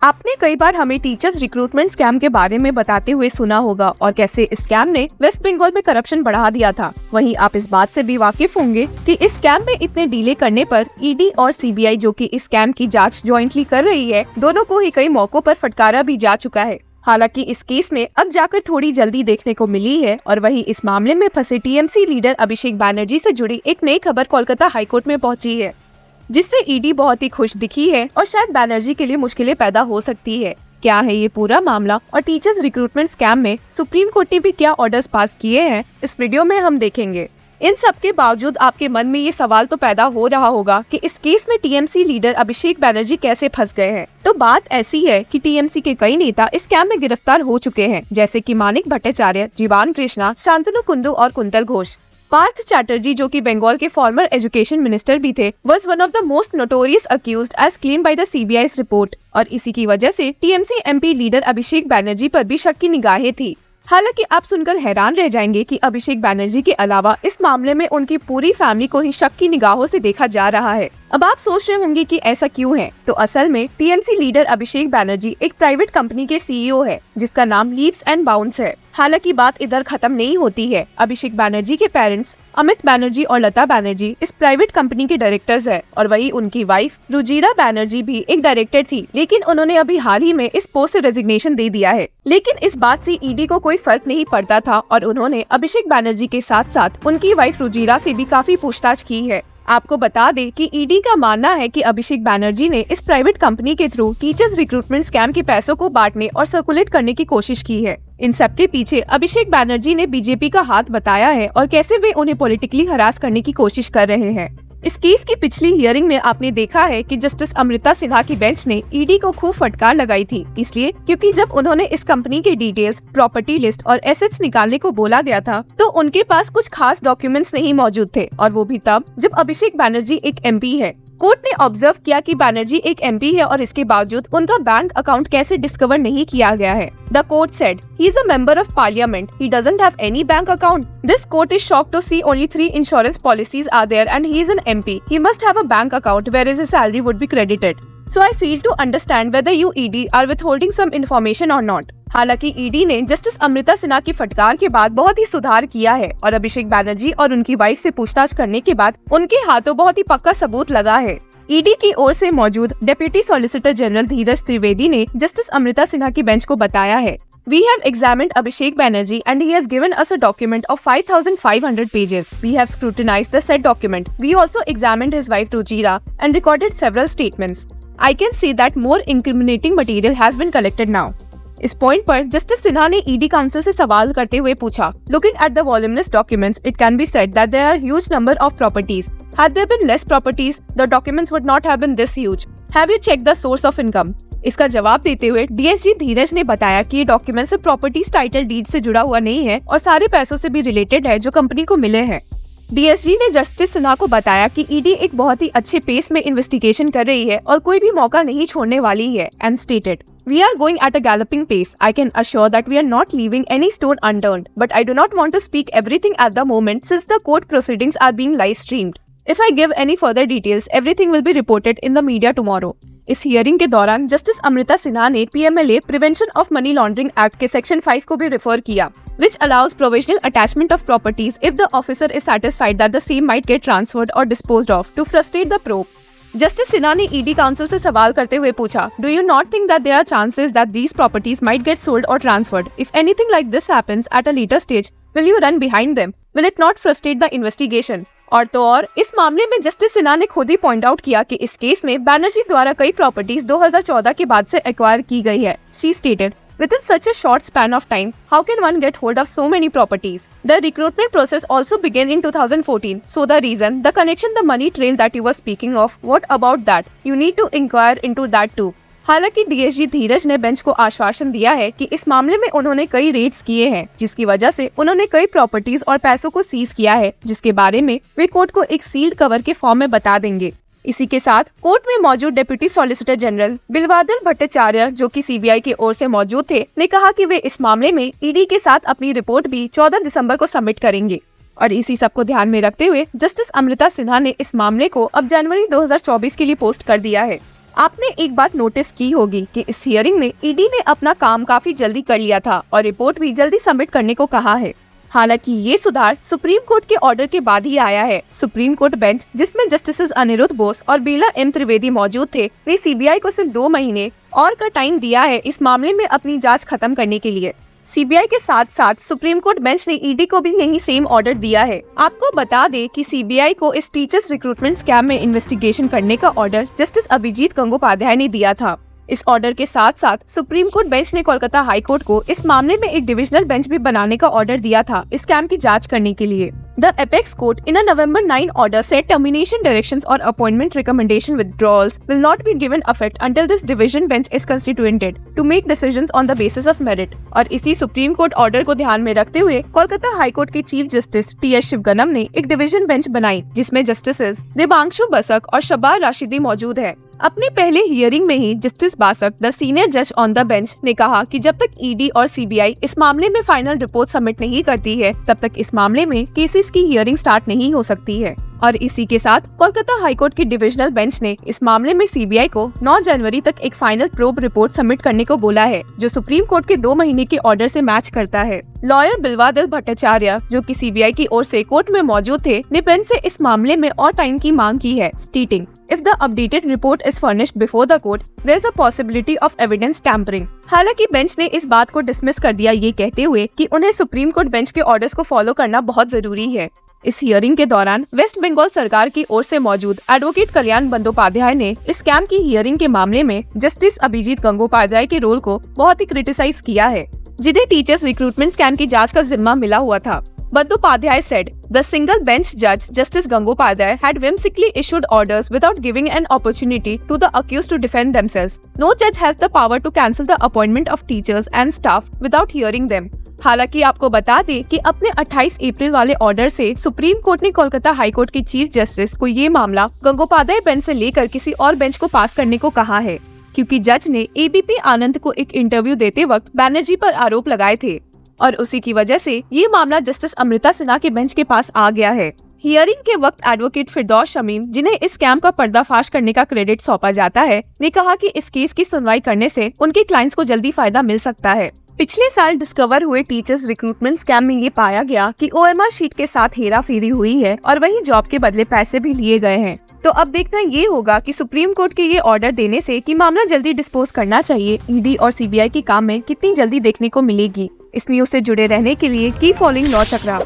आपने कई बार हमें टीचर्स रिक्रूटमेंट स्कैम के बारे में बताते हुए सुना होगा और कैसे इस स्कैम ने वेस्ट बंगाल में करप्शन बढ़ा दिया था। वहीं आप इस बात से भी वाकिफ होंगे कि इस स्कैम में इतने डिले करने पर ईडी और सीबीआई जो कि इस स्कैम की जांच ज्वाइंटली कर रही है, दोनों को ही कई मौकों पर फटकारा भी जा चुका है। हालांकि इस केस में अब जाकर थोड़ी जल्दी देखने को मिली है और वहीं इस मामले में फंसे टीएमसी लीडर अभिषेक बैनर्जी से जुड़ी एक नई खबर कोलकाता हाईकोर्ट में पहुंची है, जिससे ईडी बहुत ही खुश दिखी है और शायद बैनर्जी के लिए मुश्किलें पैदा हो सकती है। क्या है ये पूरा मामला और टीचर्स रिक्रूटमेंट स्कैम में सुप्रीम कोर्ट ने भी क्या ऑर्डर्स पास किए हैं, इस वीडियो में हम देखेंगे। इन सब के बावजूद आपके मन में ये सवाल तो पैदा हो रहा होगा कि इस केस में टीएमसी लीडर अभिषेक बैनर्जी कैसे फंस गए हैं। तो बात ऐसी है कि टीएमसी के कई नेता इस स्कैम में गिरफ्तार हो चुके हैं, जैसे कि मानिक भट्टाचार्य, जीवान कृष्णा, शांतनु कुंदू और कुंतल घोष। पार्थ चैटर्जी, जो कि बंगाल के फॉर्मर एजुकेशन मिनिस्टर भी थे, was one of the most notorious accused as claimed by the CBI's report। और इसी की वजह से टीएमसी एमपी लीडर अभिषेक बैनर्जी पर भी शक की निगाहें थी। हालांकि आप सुनकर हैरान रह जाएंगे कि अभिषेक बैनर्जी के अलावा इस मामले में उनकी पूरी फैमिली को ही शक की निगाहों से देखा जा रहा है। अब आप सोच रहे होंगे कि ऐसा क्यों है, तो असल में टीएमसी लीडर अभिषेक बैनर्जी एक प्राइवेट कंपनी के सीईओ है, जिसका नाम लीप्स एंड बाउंड्स है। हालांकि बात इधर खत्म नहीं होती है। अभिषेक बैनर्जी के पेरेंट्स अमित बैनर्जी और लता बैनर्जी इस प्राइवेट कंपनी के डायरेक्टर्स है और वही उनकी वाइफ रुजिरा बैनर्जी भी एक डायरेक्टर थी, लेकिन उन्होंने अभी हाल ही में इस पोस्ट से रेजिग्नेशन दे दिया है। लेकिन इस बात से ईडी को कोई फर्क नहीं पड़ता था और उन्होंने अभिषेक बैनर्जी के साथ साथ उनकी वाइफ रुजिरा से भी काफी पूछताछ की है। आपको बता दें कि ईडी का मानना है कि अभिषेक बैनर्जी ने इस प्राइवेट कंपनी के थ्रू टीचर्स रिक्रूटमेंट स्कैम के पैसों को बांटने और सर्कुलेट करने की कोशिश की है। इन सब के पीछे अभिषेक बैनर्जी ने बीजेपी का हाथ बताया है और कैसे वे उन्हें पॉलिटिकली हरास करने की कोशिश कर रहे हैं। इस केस की पिछली हियरिंग में आपने देखा है कि जस्टिस अमृता सिन्हा की बेंच ने ईडी को खूब फटकार लगाई थी, इसलिए क्योंकि जब उन्होंने इस कंपनी के डिटेल्स, प्रॉपर्टी लिस्ट और एसेट्स निकालने को बोला गया था, तो उनके पास कुछ खास डॉक्यूमेंट्स नहीं मौजूद थे, और वो भी तब जब अभिषेक बैनर्जी एक एमपी है। कोर्ट ने ऑब्जर्व किया कि बैनर्जी एक एमपी है और इसके बावजूद उनका बैंक अकाउंट कैसे डिस्कवर नहीं किया गया है। The court said he is a member of parliament. He doesn't have any bank account. This court is shocked to see only 3 insurance policies are there and he is an MP. He must have a bank account whereas his salary would be credited. So I fail to understand whether you ED are withholding some information or not. हालांकि ED ने justice Amrita Sinha की फटकार के बाद बहुत ही सुधार किया है और अभिषेक बैनर्जी और उनकी वाइफ से पूछताछ करने के बाद उनके हाथों बहुत ही पक्का सबूत लगा है। ईडी की ओर से मौजूद डिप्टी सॉलिसिटर जनरल धीरज त्रिवेदी ने जस्टिस अमृता सिन्हा की बेंच को बताया है, We have examined Abhishek Banerjee and he has given us a document of 5,500 pages. We have scrutinized the said document. We also examined his wife Rujira and recorded several statements. I can see that more incriminating material has been collected now. इस point पर justice Sinha ने ED council से सवाल करते हुए पूछा, Looking at the voluminous documents, it can be said that there are huge number of properties. Had there been less properties, the documents would not have been this huge. Have you checked the source of income? इसका जवाब देते हुए DSG धीरज ने बताया कि ये document सिर्फ properties title deed से जुड़ा हुआ नहीं है और सारे पैसों से भी रिलेटेड है जो कंपनी को मिले हैं। डीएसजी ने जस्टिस सिन्हा को बताया कि ईडी एक बहुत ही अच्छे पेस में इन्वेस्टिगेशन कर रही है और कोई भी मौका नहीं छोड़ने वाली है, and stated, We are going at a galloping pace. I can assure that we are not leaving any stone unturned, but I do not want to speak everything at the moment since the court proceedings are being live streamed. If I give any further details, everything will be reported in the media tomorrow. इस hearing के दौरान justice Amrita Sinha ने PMLA prevention of money laundering act के section 5 को भी refer किया, which allows provisional attachment of properties if the officer is satisfied that the same might get transferred or disposed of to frustrate the probe. Justice Sinha ने ED council से सवाल करते हुए पूछा, Do you not think that there are chances that these properties might get sold or transferred? If anything like this happens at a later stage, will you run behind them? Will it not frustrate the investigation? और तो और इस मामले में justice Sinha ने खुद ही point out किया कि इस केस में बैनर्जी द्वारा कई प्रॉपर्टीज 2014 के बाद से एक्वायर की गई है। She stated, Within such a short span of time, how can one get hold of so many properties? The recruitment process also began in 2014. So the reason, the connection, the money trail that you were speaking of, what about that? You need to inquire into that too. हालांकि DSG धीरज ने bench को आश्वासन दिया है कि इस मामले में उन्होंने कई रेड्स किए हैं, जिसकी वजह से उन्होंने कई प्रॉपर्टीज और पैसों को सीज किया है, जिसके बारे में वे कोर्ट को एक सील्ड कवर के फॉर्म में बता देंगे। इसी के साथ कोर्ट में मौजूद डिप्टी सॉलिसिटर जनरल बिलवादल भट्टाचार्य, जो कि सीबीआई की ओर से मौजूद थे, ने कहा कि वे इस मामले में ईडी के साथ अपनी रिपोर्ट भी 14 दिसंबर को सबमिट करेंगे। और इसी सब को ध्यान में रखते हुए जस्टिस अमृता सिन्हा ने इस मामले को अब जनवरी 2024 के लिए पोस्ट कर दिया है। आपने एक बात नोटिस की होगी कि इस हियरिंग में ईडी ने अपना काम काफी जल्दी कर लिया था और रिपोर्ट भी जल्दी सबमिट करने को कहा है। हालांकि ये सुधार सुप्रीम कोर्ट के ऑर्डर के बाद ही आया है। सुप्रीम कोर्ट बेंच, जिसमें जस्टिस अनिरुद्ध बोस और बेला एम त्रिवेदी मौजूद थे, ने सीबीआई को सिर्फ 2 महीने और का टाइम दिया है इस मामले में अपनी जांच खत्म करने के लिए। सीबीआई के साथ साथ सुप्रीम कोर्ट बेंच ने ईडी को भी यही सेम ऑर्डर दिया है। आपको बता दें कि सीबीआई को इस टीचर्स रिक्रूटमेंट स्कैम में इन्वेस्टिगेशन करने का ऑर्डर जस्टिस अभिजीत गंगोपाध्याय ने दिया था। इस ऑर्डर के साथ साथ सुप्रीम कोर्ट बेंच ने कोलकाता हाई कोर्ट को इस मामले में एक डिविजनल बेंच भी बनाने का ऑर्डर दिया था इस स्कैम की जांच करने के लिए। The apex court in a November 9 order said termination directions or appointment recommendation withdrawals will not be given effect until this division bench is constituted to make decisions on the basis of merit। और इसी supreme court order को ध्यान में रखते हुए Kolkata high court के chief justice T.S.. शिवगनम ने एक डिवीजन बेंच बनाई जिसमें जस्टिस देवांशु बसक और शब्बार राशिदी मौजूद है। अपने पहले हियरिंग में ही जस्टिस बासक, द सीनियर जज ऑन द बेंच, ने कहा कि जब तक ईडी और सीबीआई इस मामले में फाइनल रिपोर्ट सबमिट नहीं करती है तब तक इस मामले में केसेस की हियरिंग स्टार्ट नहीं हो सकती है। और इसी के साथ कोलकाता हाईकोर्ट की डिविजनल बेंच ने इस मामले में सीबीआई को 9 जनवरी तक एक फाइनल प्रोब रिपोर्ट सबमिट करने को बोला है, जो सुप्रीम कोर्ट के 2 महीने के ऑर्डर से मैच करता है। लॉयर बिल्वादल भट्टाचार्य, जो कि सीबीआई की ओर से कोर्ट में मौजूद थे, ने बेंच से इस मामले में और टाइम की मांग की है, स्टेटिंग If the updated report is furnished before the court, there is a possibility of evidence tampering। हालांकि बेंच ने इस बात को डिसमिस कर दिया, ये कहते हुए कि उन्हें सुप्रीम कोर्ट बेंच के ऑर्डर्स को फॉलो करना बहुत जरूरी है। इस हियरिंग के दौरान वेस्ट बंगाल सरकार की ओर से मौजूद एडवोकेट कल्याण बंदोपाध्याय ने इस स्कैम की हियरिंग के मामले में जस्टिस अभिजीत गंगोपाध्याय के रोल को बहुत ही क्रिटिसाइज किया है, जिन्हें टीचर्स रिक्रूटमेंट स्कैम की जाँच का जिम्मा मिला हुआ था। Bandyopadhyay said, the single bench judge, Justice Gangopadhyay, had whimsically issued orders without giving an opportunity to the accused to defend themselves. No judge has the power to cancel the appointment of teachers and staff without hearing them। हालांकि आपको बता दें कि अपने 28 अप्रैल वाले order से supreme court ने Kolkata high court के चीफ जस्टिस को ये मामला गंगोपाध्याय बेंच से लेकर किसी और बेंच को पास करने को कहा है, क्योंकि जज ने एबीपी आनंद को एक इंटरव्यू देते वक्त बैनर्जी पर आरोप लगाए थे और उसी की वजह से ये मामला जस्टिस अमृता सिन्हा के बेंच के पास आ गया है। हियरिंग के वक्त एडवोकेट फिरदौस शमीम, जिन्हें इस स्कैम का पर्दाफाश करने का क्रेडिट सौंपा जाता है, ने कहा कि इस केस की सुनवाई करने से उनके क्लाइंट्स को जल्दी फायदा मिल सकता है। पिछले साल डिस्कवर हुए टीचर्स रिक्रूटमेंट स्कैम में ये पाया गया कि ओएमआर शीट के साथ हेराफेरी हुई है और वहीं जॉब के बदले पैसे भी लिए गए हैं। तो अब देखना ये होगा कि सुप्रीम कोर्ट के ये ऑर्डर देने से कि मामला जल्दी डिस्पोज करना चाहिए, ईडी और सीबीआई के काम में कितनी जल्दी देखने को मिलेगी। इस न्यूज से जुड़े रहने के लिए कीप फॉलोइंग लॉ चक्रा।